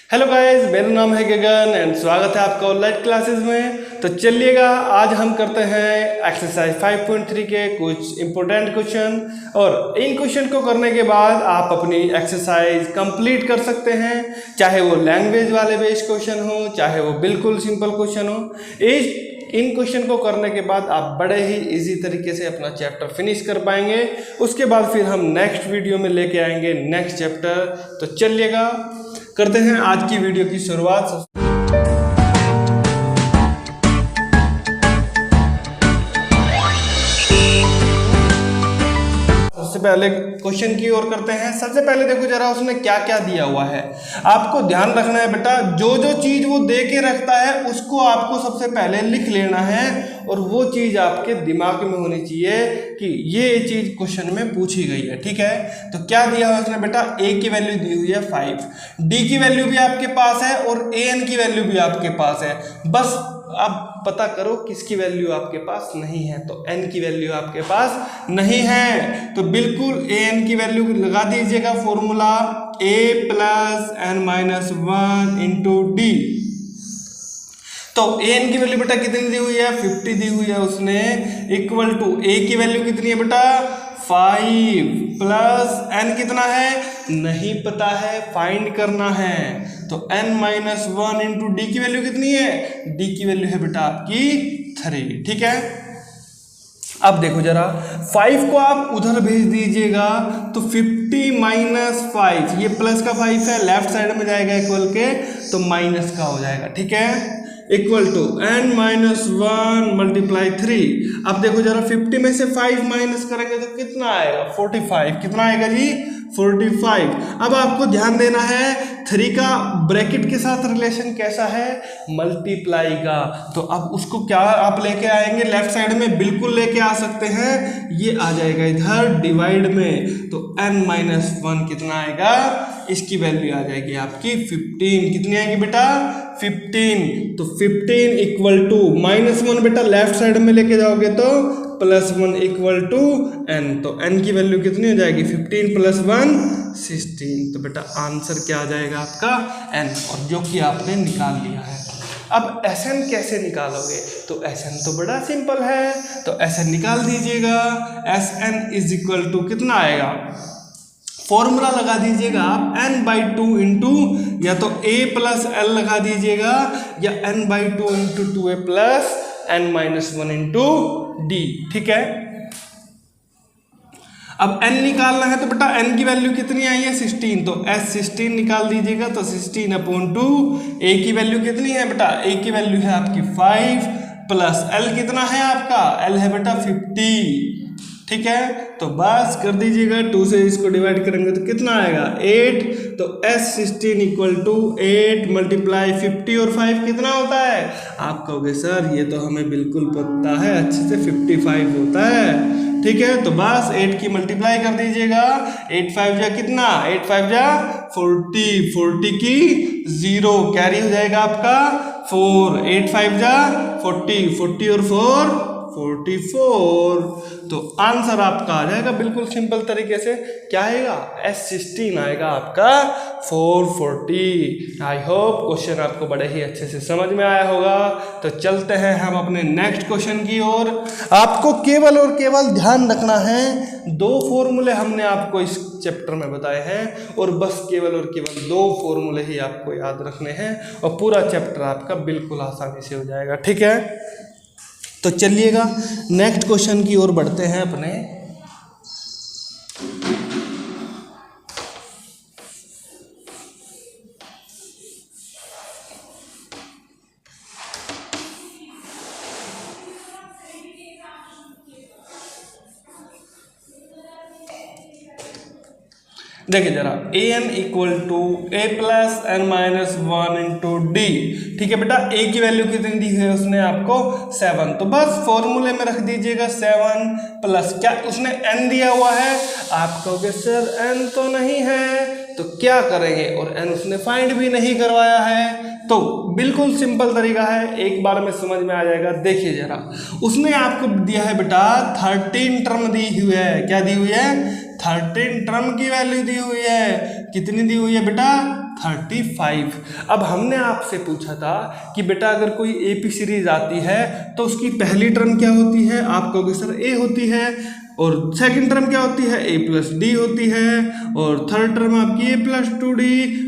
Hello guys, मेरा नाम है गगन एंड स्वागत है आपका ऑनलाइन क्लासेस में। तो चलिएगा, आज हम करते हैं एक्सरसाइज 5.3 के कुछ इंपॉर्टेंट क्वेश्चन, और इन क्वेश्चन को करने के बाद आप अपनी एक्सरसाइज कंप्लीट कर सकते हैं, चाहे वो लैंग्वेज वाले बेस्ड क्वेश्चन हो, चाहे वो बिल्कुल सिंपल क्वेश्चन हो। इन क्वेश्चन को करने के बाद आप बड़े ही इजी तरीके से अपना चैप्टर फिनिश कर पाएंगे। उसके बाद फिर हम नेक्स्ट वीडियो में लेके आएंगे नेक्स्ट चैप्टर। तो चलिएगा, करते हैं आज की वीडियो की शुरुआत। सबसे पहले क्वेश्चन की ओर करते हैं। सबसे पहले देखो जरा उसने क्या क्या दिया हुआ है। आपको ध्यान रखना है बेटा, जो जो चीज वो दे के रखता है उसको आपको सबसे पहले लिख लेना है, और वो चीज आपके दिमाग में होनी चाहिए कि ये चीज क्वेश्चन में पूछी गई है। ठीक है, तो क्या दिया हुआ उसने बेटा, ए की वैल्यू दी हुई है 5, डी की वैल्यू भी आपके पास है और ए एन की वैल्यू भी आपके पास है। बस अब पता करो किसकी वैल्यू आपके पास नहीं है। तो n की वैल्यू आपके पास नहीं है, तो बिल्कुल ए एन की वैल्यू लगा दीजिएगा। Formula a plus n minus 1 into d. तो ए एन की वैल्यू बेटा कितनी दी हुई है, 50 दी हुई है उसने, इक्वल टू ए की वैल्यू कितनी है बेटा 5 प्लस n कितना है नहीं पता है, फाइंड करना है। तो n माइनस 1 इंटू डी की वैल्यू कितनी है, डी की वैल्यू है बेटा आपकी 3। ठीक है, अब देखो जरा 5 को आप उधर भेज दीजिएगा, तो 50 माइनस 5, ये प्लस का 5 है, लेफ्ट साइड में जाएगा इक्वल के, तो माइनस का हो जाएगा। ठीक है, equal to n minus 1 multiply 3। अब देखो जरा 50 में से 5 माइनस करेंगे तो कितना आएगा 45। कितना आएगा जी 45। अब आपको ध्यान देना है 3 का ब्रैकेट के साथ रिलेशन कैसा है, मल्टीप्लाई का। तो अब उसको क्या आप लेके आएंगे, लेफ्ट साइड में बिल्कुल लेके आ सकते हैं, ये आ जाएगा इधर डिवाइड में। तो n माइनस 1 कितना आएगा, इसकी वैल्यू आ जाएगी आपकी 15। कितनी आएगी बेटा 15। तो 15 इक्वल टू -1 बेटा लेफ्ट साइड में लेके जाओगे तो +1 इक्वल टू n। तो n की वैल्यू कितनी हो जाएगी 15 + 1 16। तो बेटा आंसर क्या आ जाएगा आपका n, और जो कि आपने निकाल लिया है। अब Sn कैसे निकालोगे, तो Sn तो बड़ा सिंपल है, तो Sn निकाल दीजिएगा। Sn इज इक्वल टू कितना आएगा, फॉर्मूला लगा दीजिएगा आप n/2 इंटू या तो a प्लस l लगा दीजिएगा, या n/2 into 2a plus n minus 1 into d. ठीक है, अब n निकालना है, तो बेटा n की वैल्यू कितनी आई है 16, तो s16 निकाल दीजिएगा। तो 16/2, a की वैल्यू कितनी है बेटा, a की वैल्यू है आपकी 5 प्लस l कितना है आपका, l है बेटा 50। ठीक है, तो बस कर दीजिएगा, 2 से इसको डिवाइड करेंगे तो कितना आएगा 8। तो s16 इक्वल टू 8 मल्टीप्लाई 50 और 5 कितना होता है। आप कहोगे सर ये तो हमें बिल्कुल पता है अच्छे से, 55 होता है। ठीक है, तो बस 8 की मल्टीप्लाई कर दीजिएगा। 8 5 जा कितना, 8 5 जा 40, 40 की 0 कैरी हो जाएगा आपका 4, 8 5 जा 40, 40 और 4 44। तो आंसर आपका आ जाएगा बिल्कुल सिंपल तरीके से, क्या आएगा S16 आएगा आपका 440। आई होप क्वेश्चन आपको बड़े ही अच्छे से समझ में आया होगा। तो चलते हैं हम अपने नेक्स्ट क्वेश्चन की ओर। आपको केवल और केवल ध्यान रखना है, 2 फॉर्मूले हमने आपको इस चैप्टर में बताए हैं, और बस केवल और केवल 2 फॉर्मूले ही आपको याद रखने हैं, और पूरा चैप्टर आपका बिल्कुल आसानी से हो जाएगा। ठीक है, तो चलिएगा नेक्स्ट क्वेश्चन की ओर बढ़ते हैं अपने। देखिए जरा a n equal to a plus n minus 1 into d. ठीक है बेटा, ए की वैल्यू कितनी दी है उसने आपको 7, तो बस फॉर्मूले में रख दीजिएगा 7 प्लस क्या उसने n दिया हुआ है। आप कहोगे सर n तो नहीं है, तो क्या करेंगे, और n उसने फाइंड भी नहीं करवाया है। तो बिल्कुल सिंपल तरीका है, एक बार में समझ में आ जाएगा। देखिए जरा, उसने आपको दिया है बेटा 13 टर्म दी हुई है। क्या दी हुई है, 13 टर्म की वैल्यू दी हुई है। कितनी दी हुई है बेटा 35। अब हमने आपसे पूछा था कि बेटा अगर कोई एपी सीरीज आती है तो उसकी पहली टर्म क्या होती है, आप कहोगे सर ए होती है, और सेकंड टर्म क्या होती है, ए प्लस डी होती है, और थर्ड टर्म आपकी ए प्लस 2d,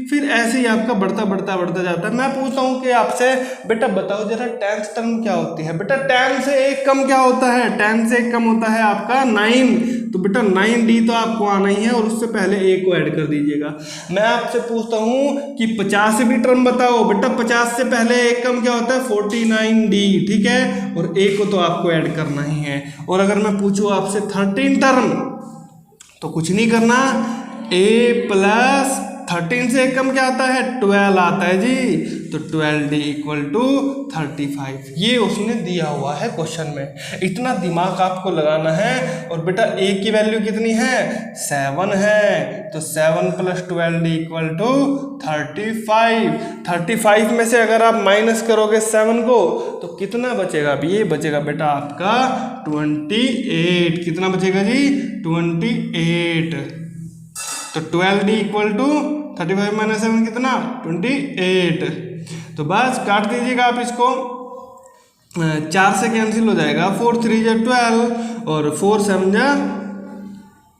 फिर ऐसे ही आपका बढ़ता बढ़ता जाता है। मैं पूछता हूँ कि आपसे बेटा बताओ जरा टेंथ टर्म क्या होती है। बेटा 10 से एक कम क्या होता है, 10 से एक कम होता है आपका 9, तो बेटा 9d तो आपको आना ही है, और उससे पहले ए को ऐड कर दीजिएगा। मैं आपसे पूछता हूँ कि 50वीं टर्म बताओ। बेटा 50 से पहले एक कम क्या होता है, 49d, ठीक है, और ए को तो आपको ऐड करना ही है। और अगर मैं पूछूँ आपसे 13 टर्म, तो कुछ नहीं करना, a प्लस 13 से एक कम क्या आता है, 12 आता है जी, तो 12d इक्वल टू 35। ये उसने दिया हुआ है क्वेश्चन में। इतना दिमाग आपको लगाना है। और बेटा a की वैल्यू कितनी है, 7 है, तो 7 प्लस 12d इक्वल टू 35। 35 में से अगर आप माइनस करोगे 7 को तो कितना बचेगा, अब ये बचेगा बेटा आपका 28। कितना बचेगा जी, 28। तो 12d इक्वल टू 35 माइनस 7 कितना, 28। तो बस काट दीजिएगा आप इसको, 4 से कैंसिल हो जाएगा, 4 3 जा 12 और 4 7 जा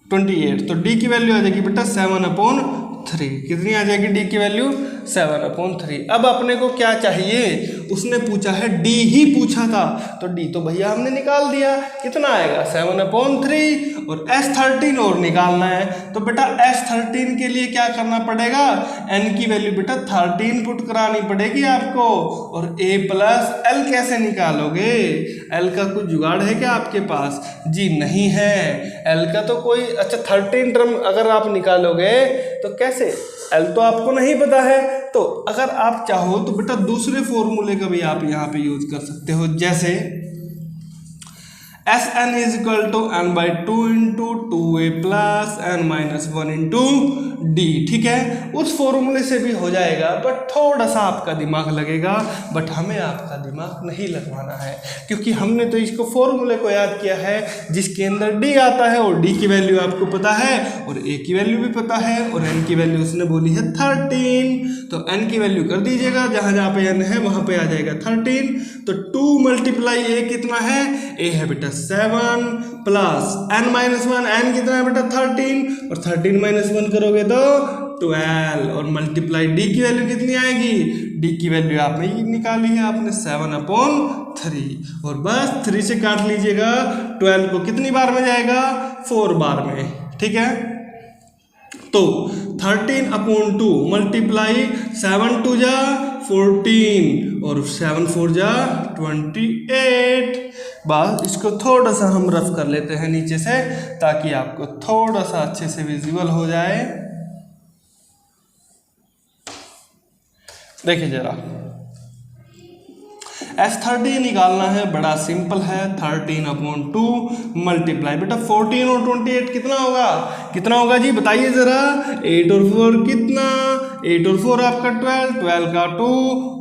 28। तो d की वैल्यू आ जाएगी बेटा 7/3। कितनी आ जाएगी d की वैल्यू, 7/3। अब अपने को क्या चाहिए, उसने पूछा है d ही पूछा था, तो d तो भैया हमने निकाल दिया, कितना आएगा 7/3, और S13 और निकालना है। तो बेटा S13 के लिए क्या करना पड़ेगा, n की वैल्यू बेटा 13 पुट करानी पड़ेगी आपको। और a प्लस l कैसे निकालोगे, l का कुछ जुगाड़ है क्या आपके पास, जी नहीं है, l का तो कोई, अच्छा 13 टर्म अगर आप निकालोगे तो कैसे, L तो आपको नहीं पता है। तो अगर आप चाहो तो बेटा दूसरे फॉर्मूले का भी आप यहाँ पे यूज कर सकते हो, जैसे Sn is equal to n/2 into 2a plus n minus 1 into d, ठीक है, उस फॉर्मूले से भी हो जाएगा, बट थोड़ा सा आपका दिमाग लगेगा, बट हमें आपका दिमाग नहीं लगवाना है, क्योंकि हमने तो इसको फॉर्मूले को याद किया है जिसके अंदर d आता है, और d की वैल्यू आपको पता है, और a की वैल्यू भी पता है, और n की वैल्यू उसने बोली है 13, तो n की वैल्यू कर दीजिएगा, जहाँ जहाँ पे n है वहाँ पे आ जाएगा 13। तो 2 मल्टीप्लाई a कितना है, a है बेटा 7 प्लस n माइनस 1, n कितना है बेटा 13, और 13 माइनस 1 करोगे तो 12, और मल्टीप्लाई d की वैल्यू कितनी आएगी, d की वैल्यू आपने निकाली है, आपने 7/3, और बस 3 से काट लीजिएगा, 12 को कितनी बार में जाएगा, 4 बार में, ठीक है। तो 13/2 मल्टीप्लाई 7 2 जा 14 और 7 4 जा 28। बस इसको थोड़ा सा हम रफ कर लेते हैं नीचे से, ताकि आपको थोड़ा सा अच्छे से विजुअल हो जाए। देखिए जरा, S13 निकालना है, बड़ा सिंपल है, 13/2 मल्टीप्लाई बेटा 14 और 28 कितना होगा जी, बताइए जरा, 8 और 4 कितना, 8 और 4 आपका 12, 12 का 2,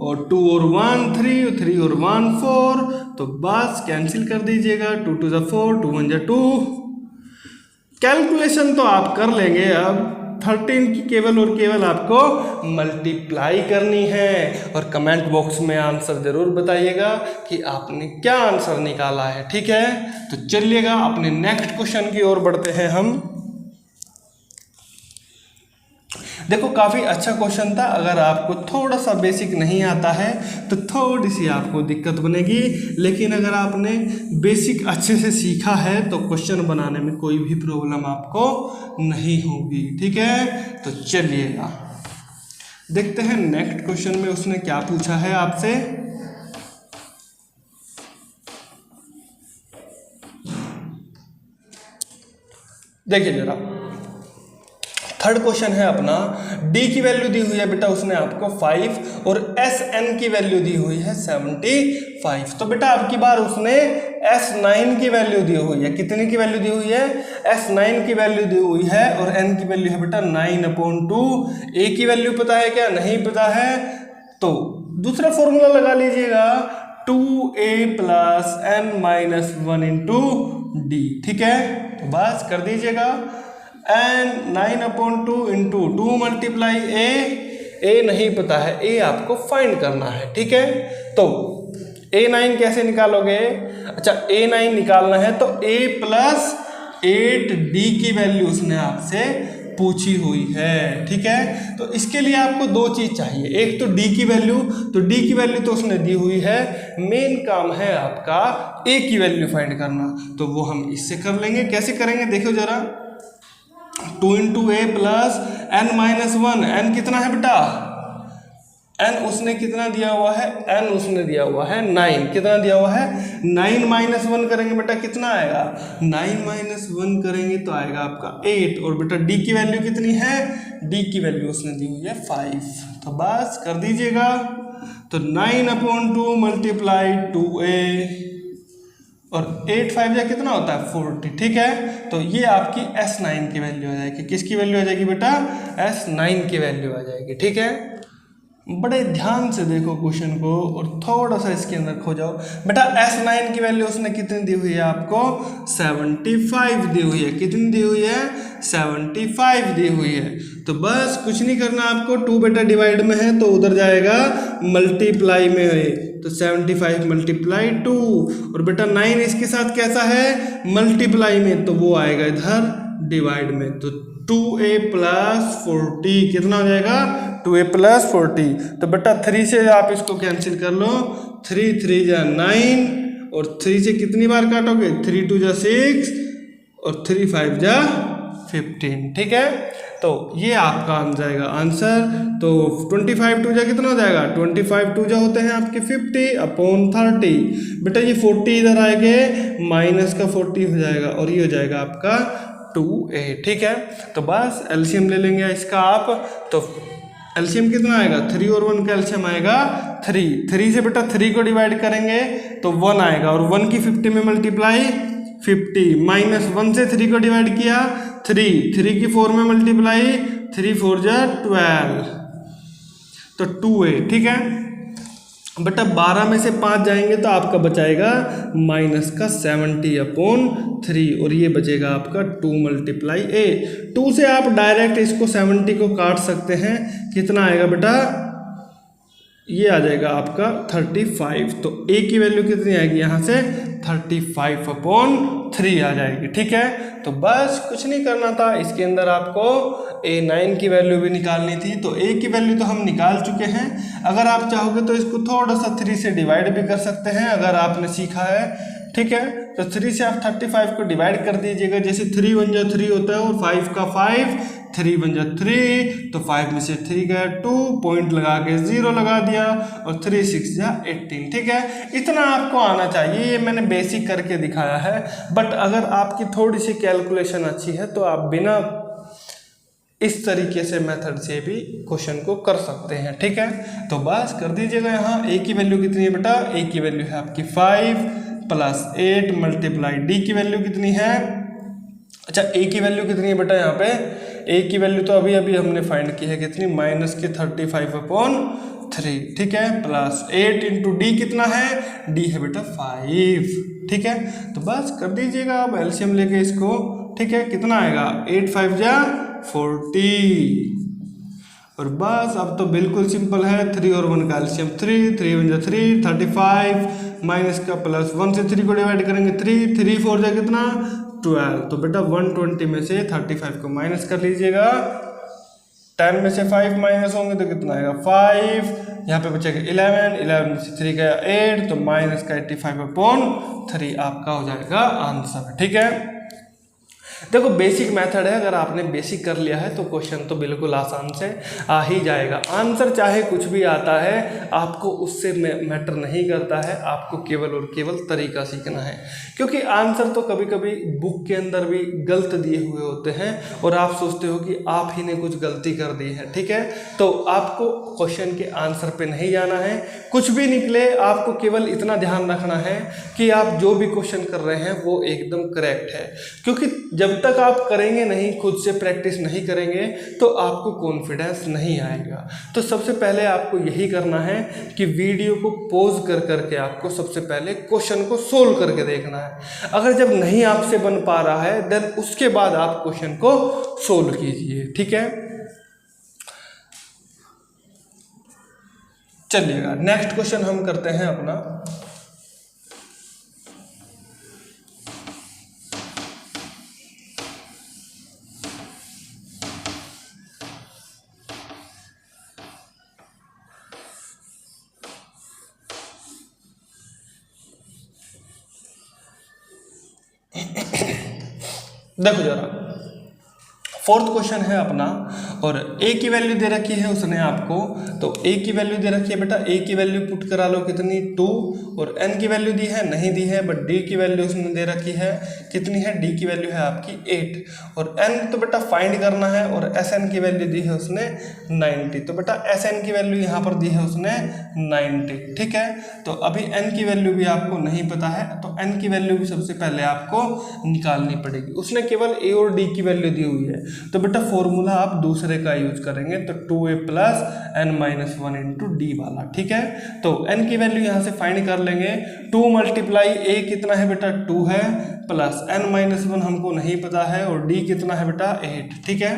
और 2 और 1 3, 3 और 1 4, तो बस कैंसिल कर दीजिएगा, 2 2 4, 2 1 2। कैलकुलेशन तो आप कर लेंगे, अब 13 की केवल और केवल आपको मल्टीप्लाई करनी है, और कमेंट बॉक्स में आंसर जरूर बताइएगा कि आपने क्या आंसर निकाला है, ठीक है। तो चलिएगा अपने नेक्स्ट क्वेश्चन की ओर बढ़ते हैं हम। देखो काफ़ी अच्छा क्वेश्चन था, अगर आपको थोड़ा सा बेसिक नहीं आता है तो थोड़ी सी आपको दिक्कत बनेगी, लेकिन अगर आपने बेसिक अच्छे से सीखा है तो क्वेश्चन बनाने में कोई भी प्रॉब्लम आपको नहीं होगी, ठीक है। तो चलिएगा देखते हैं नेक्स्ट क्वेश्चन में उसने क्या पूछा है आपसे। देखिए जरा, थर्ड क्वेश्चन है अपना, d की वैल्यू दी हुई है बेटा उसने आपको 5, और Sn की वैल्यू दी हुई है 75। तो बेटा आपकी बार उसने S9 की वैल्यू दी हुई है, कितने की वैल्यू दी हुई है, S9 की वैल्यू दी हुई है, और n की वैल्यू है बेटा 9/2। a की वैल्यू पता है क्या, नहीं पता है, तो दूसरा फॉर्मूला लगा लीजिएगा, 2a plus n minus 1 into d, ठीक है। तो बस कर दीजिएगा, एंड 9/2 इंटू 2 मल्टीप्लाई a ए नहीं पता है, ए आपको फाइंड करना है, ठीक है। तो A9 कैसे निकालोगे? अच्छा, A9 निकालना है तो A प्लस 8D की वैल्यू उसने आपसे पूछी हुई है, ठीक है। तो इसके लिए आपको दो चीज चाहिए, एक तो D की वैल्यू, तो D की वैल्यू तो उसने दी हुई है, मेन काम है आपका A की वैल्यू फाइंड करना, तो वो हम इससे कर लेंगे। कैसे करेंगे देखो जरा, 2 × A प्लस n-1, n कितना है बेटा? n उसने कितना दिया हुआ है? n उसने दिया हुआ है 9, कितना दिया हुआ है? 9 - 1 करेंगे बेटा कितना आएगा? 9 - 1 करेंगे तो आएगा आपका 8। और बेटा d की वैल्यू कितनी है? d की वैल्यू उसने दी हुई है 5। तो बस कर दीजिएगा, तो 9/2 × 2a और 8 5 जा कितना होता है? 40, ठीक है। तो ये आपकी S9 की वैल्यू आ जाएगी। किसकी वैल्यू आ जाएगी बेटा? S9 की वैल्यू आ जाएगी, ठीक है। बड़े ध्यान से देखो क्वेश्चन को और थोड़ा सा इसके अंदर खो जाओ। बेटा S9 की वैल्यू उसने कितनी दी हुई है आपको? 75 दी हुई है। कितनी दी हुई है? 75 दी हुई है। तो बस कुछ नहीं करना आपको, 2 बेटा डिवाइड में है तो उधर जाएगा मल्टीप्लाई में है, तो 75 × 2। और बेटा 9 इसके साथ कैसा है? मल्टीप्लाई में, तो वो आएगा इधर डिवाइड में, तो 2a + 40 कितना हो जाएगा? 2a + 40। तो बेटा 3 से आप इसको कैंसिल कर लो, 3 3 जा 9 और 3 से कितनी बार काटोगे? 3 2 जा 6 और 3 5 जा 15, ठीक है। तो ये आपका आ जाएगा आंसर। तो 25 2 जा कितना हो जाएगा? 25 2 जा होते हैं आपके 50/30। बेटा ये 40 इधर आएंगे, माइनस का 40 हो जाएगा और ये हो जाएगा आपका 2a, ठीक है। तो बस एलसीएम ले लेंगे इसका आप, तो एलसीएम कितना आएगा? 3 और 1 का एलसीएम आएगा 3। 3 से बेटा 3 को डिवाइड करेंगे तो 1 आएगा और 1 की 50 में मल्टीप्लाई 50, -1 से 3 को डिवाइड किया 3 की 4 में मल्टीप्लाई 3 4 जा 12, तो 2a, ठीक है। बेटा 12 में से 5 जाएंगे तो आपका बचाएगा -70/3 और ये बचेगा आपका 2 × a। 2 से आप डायरेक्ट इसको 70 को काट सकते हैं, कितना आएगा बेटा? ये आ जाएगा आपका 35। तो a की वैल्यू कितनी आएगी यहाँ से? 35/3 आ जाएगी, ठीक है। तो बस कुछ नहीं करना था, इसके अंदर आपको A9 की वैल्यू भी निकालनी थी। तो a की वैल्यू तो हम निकाल चुके हैं। अगर आप चाहोगे तो इसको थोड़ा सा 3 से डिवाइड भी कर सकते हैं, अगर आपने सीखा है, ठीक है। तो 3 से आप 35 को डिवाइड कर दीजिएगा, जैसे 3 1 जा 3 होता है और 5 का 5, 3 1 जा 3, तो 5 में से 3 गया 2, पॉइंट लगा के 0 लगा दिया और 3 6 जा 18, ठीक है। इतना आपको आना चाहिए, ये मैंने बेसिक करके दिखाया है। बट अगर आपकी थोड़ी सी कैलकुलेशन अच्छी है तो आप बिना इस तरीके से मेथड से भी क्वेश्चन को कर सकते हैं, ठीक है। तो बस कर दीजिएगा। यहाँ a की वैल्यू कितनी है बेटा? a की वैल्यू है आपकी 5 + 8 × d की वैल्यू कितनी है? अच्छा a की वैल्यू कितनी है बेटा? यहाँ पे a की वैल्यू तो अभी अभी हमने फाइंड की है, कितनी? -35/3, ठीक है, + 8 × d कितना है? d है बेटा 5, ठीक है। तो बस कर दीजिएगा आप एलसीएम लेके इसको, ठीक है। कितना आएगा? 8 5 जा 40 और बस अब तो बिल्कुल सिंपल है। 3 और 1 का एलसीएम 3 3 1 जा 3, 35 माइनस का +1 से 3 को डिवाइड करेंगे 3 3 4 जा कितना? 12। तो बेटा 120 में से 35 को माइनस कर लीजिएगा, 10 में से 5 माइनस होंगे तो कितना आएगा? 5, यहाँ पे बचेगा 11 में से 3 गया 8, तो -85/3 आपका हो जाएगा आंसर, ठीक है। देखो बेसिक मेथड है, अगर आपने बेसिक कर लिया है तो क्वेश्चन तो बिल्कुल आसान से आ ही जाएगा। आंसर चाहे कुछ भी आता है, आपको उससे मैटर नहीं करता है, आपको केवल और केवल तरीका सीखना है। क्योंकि आंसर तो कभी कभी बुक के अंदर भी गलत दिए हुए होते हैं और आप सोचते हो कि आप ही ने कुछ गलती कर दी है, ठीक है। तो आपको क्वेश्चन के आंसर पे नहीं जाना है, कुछ भी निकले आपको केवल इतना ध्यान रखना है कि आप जो भी क्वेश्चन कर रहे हैं वो एकदम करेक्ट है। क्योंकि जब तक आप करेंगे नहीं, खुद से प्रैक्टिस नहीं करेंगे तो आपको कॉन्फिडेंस नहीं आएगा। तो सबसे पहले आपको यही करना है कि वीडियो को पॉज कर करके आपको सबसे पहले क्वेश्चन को सोल्व करके देखना है। अगर जब नहीं आपसे बन पा रहा है देन उसके बाद आप क्वेश्चन को सोल्व कीजिए, ठीक है। चलिएगा नेक्स्ट क्वेश्चन हम करते हैं अपना। देखो जरा फोर्थ क्वेश्चन है अपना, और a की वैल्यू दे रखी है उसने आपको, तो a की वैल्यू दे रखी है बेटा, a की वैल्यू पुट करा लो कितनी 2, और n की वैल्यू दी है नहीं दी है, बट d की वैल्यू उसने दे रखी है कितनी है, d की वैल्यू है आपकी 8, और n तो बेटा फाइंड करना है, और sn की वैल्यू दी है उसने 90, तो बेटा sn की वैल्यू यहाँ पर दी है उसने 90, ठीक है। तो अभी n की वैल्यू भी आपको नहीं पता है, तो n की वैल्यू भी सबसे पहले आपको निकालनी पड़ेगी। उसने केवल a और d की वैल्यू दी हुई है, तो बेटा फॉर्मूला आप दूसरे का यूज करेंगे, तो 2a plus n minus 1 into D वाला, ठीक है। तो n की वैल्यू यहाँ से फाइंड कर लेंगे, 2 मल्टीप्लाई a कितना है बेटा 2 है, प्लस n माइनस 1 हमको नहीं पता है, और d कितना है बेटा 8, ठीक है।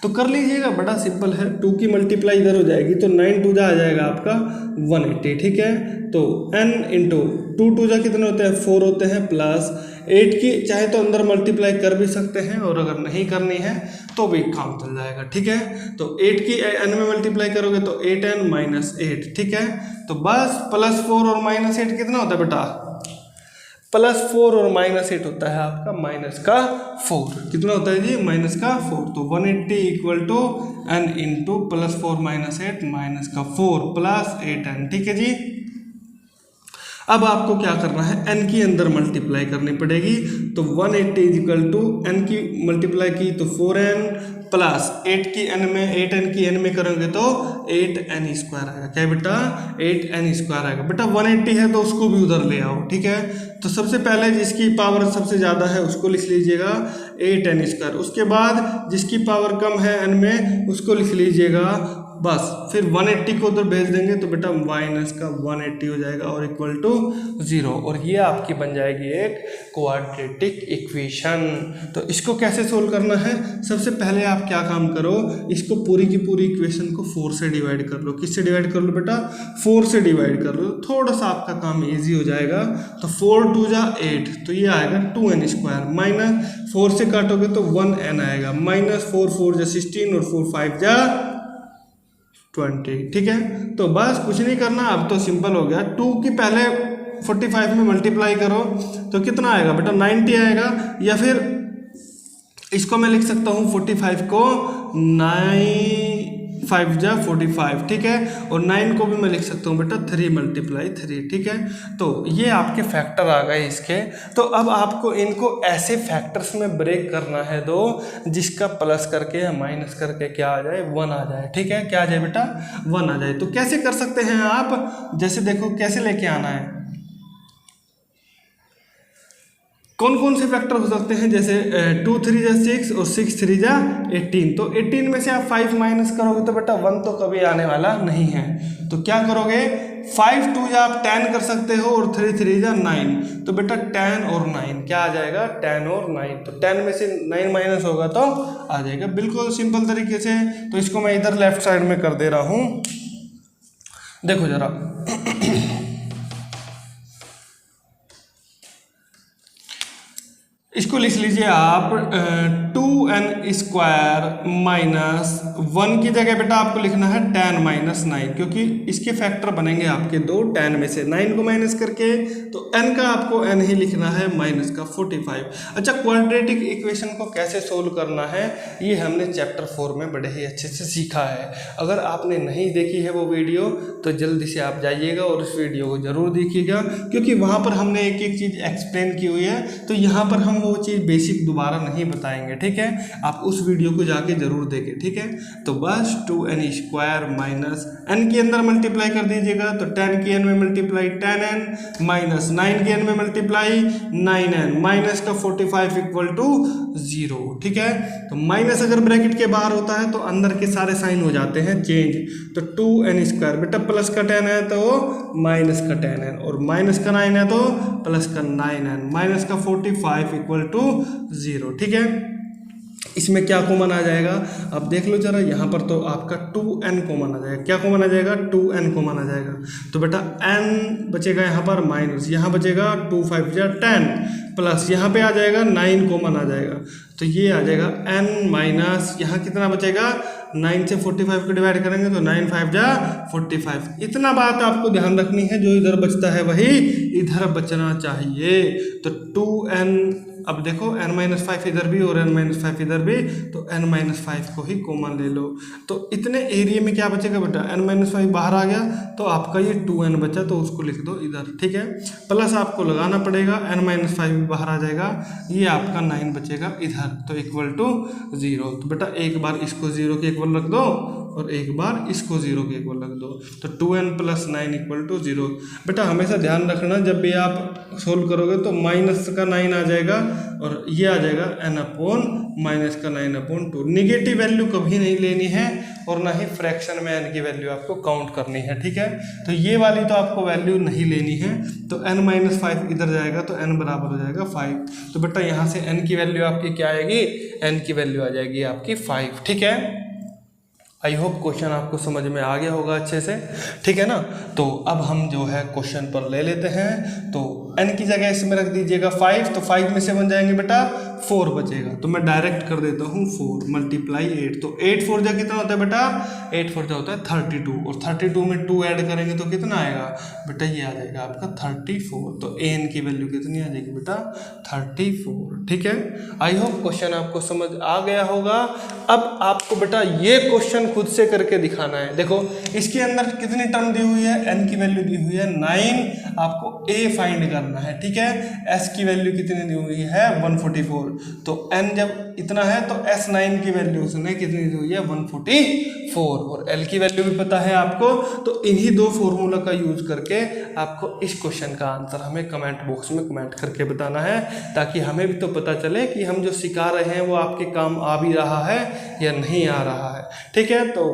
तो कर लीजिएगा, बड़ा सिंपल है, 2 की मल्टीप्लाई इधर हो जाएगी, तो 9 2 जा आ जाएगा आपका 180, ठीक है। तो n इंटू 2 2 जा कितने होते हैं 4 होते हैं, प्लस 8 की चाहे तो अंदर मल्टीप्लाई कर भी सकते हैं, और अगर नहीं करनी है तो भी काम चल जाएगा, ठीक है। तो 8 की n में मल्टीप्लाई करोगे तो 8n माइनस 8, ठीक है। तो बस प्लस 4 और माइनस 8 कितना होता है बेटा, प्लस 4 और माइनस 8 होता है आपका माइनस का 4, कितना होता है जी माइनस का 4, तो 180 equal to n into plus 4 minus 8 minus का 4 प्लस 8n, ठीक है जी। अब आपको क्या करना है, n की अंदर मल्टीप्लाई करनी पड़ेगी, तो 180 इक्वल टू n की मल्टीप्लाई की तो 4n प्लस 8 की n में 8n की n में करेंगे तो 8n स्क्वायर आएगा, क्या बेटा 8n स्क्वायर आएगा। बेटा 180 है तो उसको भी उधर ले आओ, ठीक है। तो सबसे पहले जिसकी पावर सबसे ज़्यादा है उसको लिख लीजिएगा 8n स्क्वायर, उसके बाद जिसकी पावर कम है n में उसको लिख लीजिएगा, बस फिर 180 को उधर भेज देंगे तो बेटा माइनस का 180 हो जाएगा और इक्वल टू 0, और ये आपकी बन जाएगी एक क्वाड्रेटिक इक्वेशन। तो इसको कैसे सोल्व करना है, सबसे पहले आप क्या काम करो, इसको पूरी की पूरी इक्वेशन को 4 से डिवाइड कर लो। किससे डिवाइड कर लो बेटा, 4 से डिवाइड कर लो, थोड़ा सा आपका काम ईजी हो जाएगा। तो 4 2 जा 8, तो ये आएगा 2n स्क्वायर, माइनस 4 से काटोगे तो 1n आएगा, माइनस 4 4 जा 16 और 4 5 जा 20, ठीक है। तो बस कुछ नहीं करना, अब तो सिंपल हो गया, 2 की पहले 45 में मल्टीप्लाई करो तो कितना आएगा बेटा 90 आएगा, या फिर इसको मैं लिख सकता हूँ 45 को 9 5 जा 45, ठीक है, और 9 को भी मैं लिख सकता हूँ बेटा 3 मल्टीप्लाई 3, ठीक है। तो ये आपके फैक्टर आ गए इसके। तो अब आपको इनको ऐसे फैक्टर्स में ब्रेक करना है दो जिसका प्लस करके या माइनस करके क्या आ जाए 1 आ जाए, ठीक है। क्या आ जाए बेटा 1 आ जाए। तो कैसे कर सकते हैं आप, जैसे देखो कैसे लेके आना है, कौन कौन से फैक्टर हो सकते हैं, जैसे 2 3 जा 6 और 6 3 जा 18, तो 18 में से आप 5 माइनस करोगे तो बेटा 1 तो कभी आने वाला नहीं है। तो क्या करोगे, 5 2 जा आप 10 कर सकते हो, और 3 3 जा 9, तो बेटा 10 और 9 क्या आ जाएगा 10 और 9, तो 10 में से 9 माइनस होगा तो आ जाएगा, बिल्कुल सिंपल तरीके से। तो इसको मैं इधर लेफ्ट साइड में कर दे रहा हूँ, देखो जरा इसको लिख लीजिए आप 2n स्क्वायर माइनस 1 की जगह बेटा आपको लिखना है 10 माइनस 9, क्योंकि इसके फैक्टर बनेंगे आपके 2, 10 में से 9 को माइनस करके, तो n का आपको n ही लिखना है माइनस का 45। अच्छा, क्वाड्रेटिक इक्वेशन को कैसे सोल्व करना है ये हमने चैप्टर 4 में बड़े ही अच्छे से सीखा है। अगर आपने नहीं देखी है वो वीडियो तो जल्दी से आप जाइएगा और उस वीडियो को ज़रूर देखिएगा, क्योंकि वहाँ पर हमने एक एक चीज़ एक्सप्लेन की हुई है, तो यहाँ पर हम वो चीज़ बेसिक दोबारा नहीं बताएंगे, ठीक है। आप उस वीडियो को जाके जरूर देखें, ठीक है। तो बस 2n स्क्वायर माइनस n के अंदर मल्टीप्लाई कर दीजिएगा, तो 10 की n में मल्टीप्लाई 10n माइनस 9 की n में मल्टीप्लाई 9n माइनस का 45 इक्वल टू 0, ठीक है। तो माइनस अगर ब्रैकेट के बाहर होता है तो अंदर के सारे साइन हो जाते हैं चेंज, तो 2n स्क्वायर बेटा प्लस का 10 है तो माइनस का 10n, और माइनस का 9 है तो प्लस का 9n माइनस का 45 इक्वल टू 0, ठीक है। इसमें क्या कॉमन आ जाएगा, अब देख लो जरा, यहाँ पर तो आपका 2n कॉमन आ जाएगा। क्या कॉमन आ जाएगा, 2n कॉमन आ जाएगा। तो बेटा n बचेगा यहाँ पर माइनस, यहाँ बचेगा 2 5 या 10 प्लस यहाँ पे आ जाएगा 9 कॉमन आ जाएगा। तो ये आ जाएगा n माइनस, यहाँ कितना बचेगा, 9 से 45 को डिवाइड करेंगे तो 9 5 जा 45। इतना बात आपको ध्यान रखनी है, जो इधर बचता है वही इधर बचना चाहिए। तो 2n, अब देखो n-5 इधर भी और n-5 इधर भी, तो n-5 को ही कॉमन ले लो। तो इतने एरिया में क्या बचेगा बेटा, n-5 बाहर आ गया तो आपका ये 2n बचा, तो उसको लिख दो इधर, ठीक है। प्लस आपको लगाना पड़ेगा, n-5 भी बाहर आ जाएगा, ये आपका 9 बचेगा इधर, तो इक्वल टू 0। तो बेटा एक बार इसको 0 के इक्वल रख दो और एक बार इसको 0 के इक्वल रख दो, तो 2n + 9 इक्वल टू 0। बेटा हमेशा ध्यान रखना, जब भी आप सोल्व करोगे तो माइनस का 9 आ जाएगा और ये आ जाएगा n/-9/2। निगेटिव वैल्यू कभी नहीं लेनी है और ना ही फ्रैक्शन में n की वैल्यू आपको काउंट करनी है, ठीक है। तो ये वाली तो आपको वैल्यू नहीं लेनी है। तो n-5 इधर जाएगा तो n बराबर हो जाएगा 5। तो बेटा यहाँ से n की वैल्यू आपकी क्या आएगी, n की वैल्यू आ जाएगी आपकी 5, ठीक है। आई होप क्वेश्चन आपको समझ में आ गया होगा अच्छे से, ठीक है ना। तो अब हम जो है क्वेश्चन पर ले लेते हैं। तो n की जगह इसमें रख दीजिएगा 5, तो 5 में से बन जाएंगे बेटा 4 बचेगा, तो मैं डायरेक्ट कर देता हूँ 4 × 8। तो 8 4 जा कितना होता है बेटा, 8 4 जा होता है 32, और 32 में 2 ऐड करेंगे तो कितना आएगा बेटा, ये आ जाएगा आपका 34। तो an की वैल्यू कितनी आ जाएगी बेटा, 34, ठीक है। आई होप क्वेश्चन आपको समझ आ गया होगा। अब आपको बेटा ये क्वेश्चन खुद से करके दिखाना है। देखो इसके अंदर कितनी टर्म दी हुई है, n की वैल्यू दी हुई है 9, आपको a फाइंड करना है, ठीक है। s की वैल्यू कितनी दी हुई है 144, तो n जब इतना है तो s9 की वैल्यू उसने कितनी दी हुई है 144, और l की वैल्यू भी पता है आपको। तो इन्हीं दो फॉर्मूला का यूज करके आपको इस क्वेश्चन का आंसर हमें कमेंट बॉक्स में कमेंट करके बताना है, ताकि हमें भी तो पता चले कि हम जो सिखा रहे हैं वो आपके काम आ भी रहा है या नहीं आ रहा है, ठीक है। तो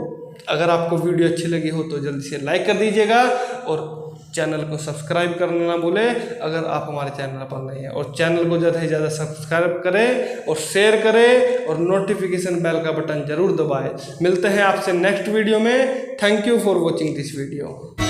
अगर आपको वीडियो अच्छी लगी हो तो जल्दी से लाइक कर दीजिएगा और चैनल को सब्सक्राइब करना ना भूलें अगर आप हमारे चैनल पर नहीं हैं, और चैनल को ज़्यादा से ज़्यादा सब्सक्राइब करें और शेयर करें और नोटिफिकेशन बेल का बटन ज़रूर दबाएं। मिलते हैं आपसे नेक्स्ट वीडियो में। Thank you for watching this video.